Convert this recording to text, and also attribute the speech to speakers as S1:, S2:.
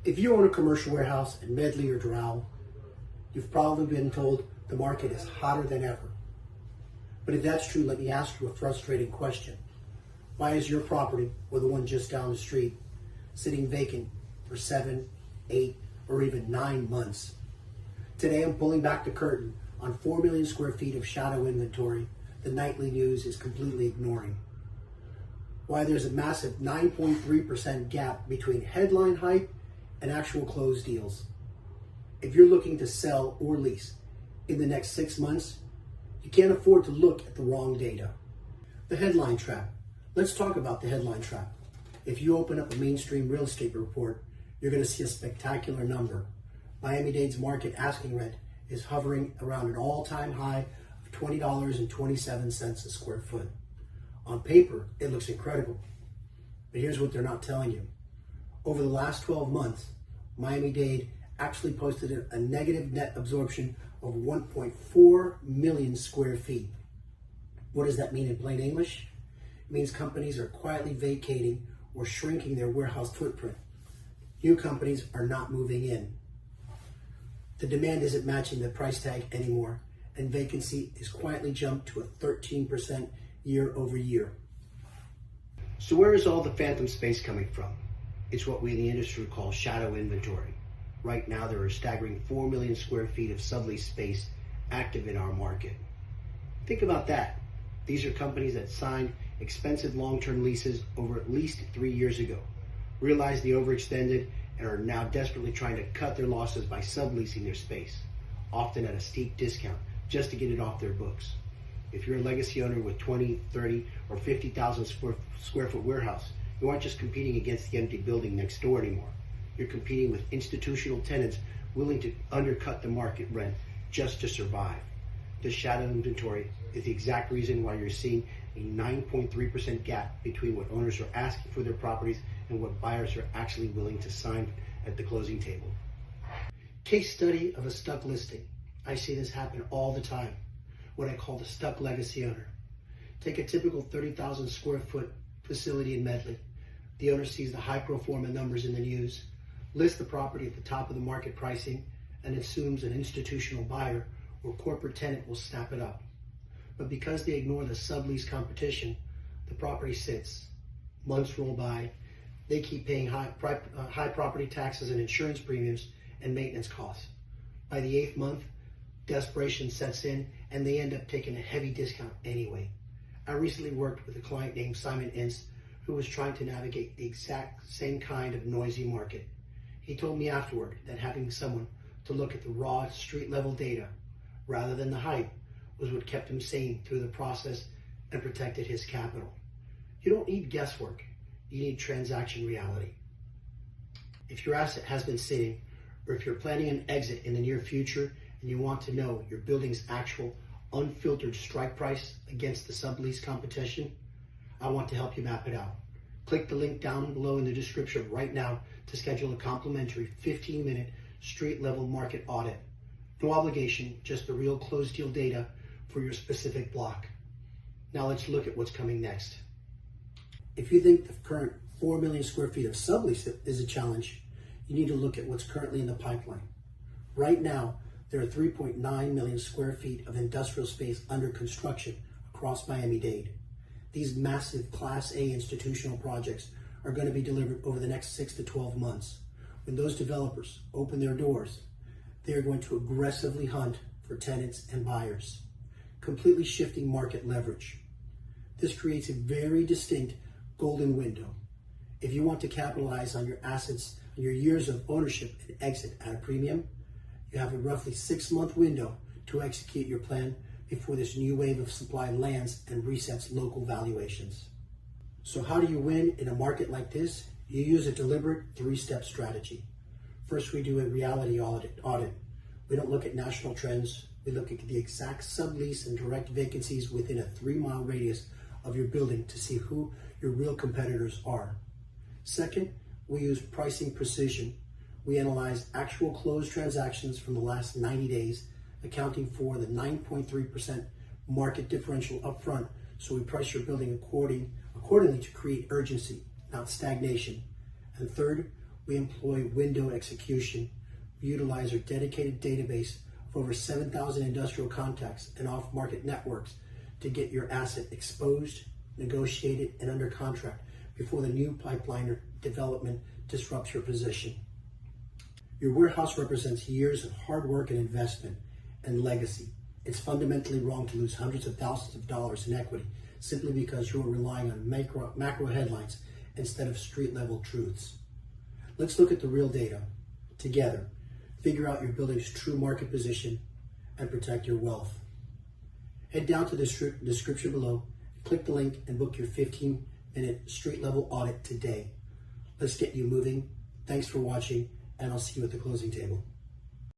S1: If you own a commercial warehouse in Medley or Doral, you've probably been told the market is hotter than ever. But if that's true, let me ask you a frustrating question. Why is your property, or the one just down the street, sitting vacant for 7, 8, or even 9 months? Today I'm pulling back the curtain on 4 million square feet of shadow inventory the nightly news is completely ignoring. Why there's a massive 9.3% gap between headline hype and actual closed deals. If you're looking to sell or lease in the next 6 months, you can't afford to look at the wrong data. The headline trap. Let's talk about the headline trap. If you open up a mainstream real estate report, you're going to see a spectacular number. Miami-Dade's market asking rent is hovering around an all-time high of $20.27 a square foot. On paper, it looks incredible. But here's what they're not telling you. Over the last 12 months, Miami-Dade actually posted a negative net absorption of 1.4 million square feet. What does that mean in plain English? It means companies are quietly vacating or shrinking their warehouse footprint. New companies are not moving in. The demand isn't matching the price tag anymore, and vacancy is quietly jumped to a 13% year over year. So where is all the phantom space coming from? It's what we in the industry call shadow inventory. Right now, there are a staggering 4 million square feet of sublease space active in our market. Think about that. These are companies that signed expensive long-term leases over at least 3 years ago, realized they overextended, and are now desperately trying to cut their losses by subleasing their space, often at a steep discount, just to get it off their books. If you're a legacy owner with 20, 30, or 50,000 square foot warehouse, you aren't just competing against the empty building next door anymore. You're competing with institutional tenants willing to undercut the market rent just to survive. This shadow inventory is the exact reason why you're seeing a 9.3% gap between what owners are asking for their properties and what buyers are actually willing to sign at the closing table. Case study of a stuck listing. I see this happen all the time. What I call the stuck legacy owner. Take a typical 30,000 square foot facility in Medley. The owner sees the high pro forma numbers in the news, lists the property at the top of the market pricing, and assumes an institutional buyer or corporate tenant will snap it up. But because they ignore the sublease competition, the property sits. Months roll by. They keep paying high property taxes and insurance premiums and maintenance costs. By the 8th month, desperation sets in and they end up taking a heavy discount anyway. I recently worked with a client named Simon Ince who was trying to navigate the exact same kind of noisy market. He told me afterward that having someone to look at the raw street level data rather than the hype was what kept him sane through the process and protected his capital. You don't need guesswork, you need transaction reality. If your asset has been sitting, or if you're planning an exit in the near future and you want to know your building's actual unfiltered strike price against the sublease competition, I want to help you map it out. Click the link down below in the description right now to schedule a complimentary 15-minute street level market audit. No obligation, just the real closed deal data for your specific block. Now let's look at what's coming next. If you think the current 4 million square feet of sublease is a challenge, you need to look at what's currently in the pipeline. Right now, there are 3.9 million square feet of industrial space under construction across Miami-Dade. These massive Class A institutional projects are going to be delivered over the next 6 to 12 months. When those developers open their doors, they are going to aggressively hunt for tenants and buyers, completely shifting market leverage. This creates a very distinct golden window. If you want to capitalize on your assets and your years of ownership and exit at a premium, you have a roughly 6-month window to execute your plan before this new wave of supply lands and resets local valuations. So how do you win in a market like this? You use a deliberate 3-step strategy. First, we do a reality audit. We don't look at national trends. We look at the exact sublease and direct vacancies within a 3-mile radius of your building to see who your real competitors are. Second, we use pricing precision. We analyze actual closed transactions from the last 90 days, accounting for the 9.3% market differential upfront, so we price your building accordingly to create urgency, not stagnation. And third, We employ window execution. We utilize our dedicated database of over 7,000 industrial contacts and off-market networks to get your asset exposed, negotiated, and under contract before the new pipeline or development disrupts your position. Your warehouse represents years of hard work and investment and legacy. It's fundamentally wrong to lose hundreds of thousands of dollars in equity simply because you're relying on macro headlines instead of street-level truths. Let's look at the real data together, figure out your building's true market position, and protect your wealth. Head down to the description below, click the link, and book your 15-minute street-level audit today. Let's get you moving. Thanks for watching, and I'll see you at the closing table.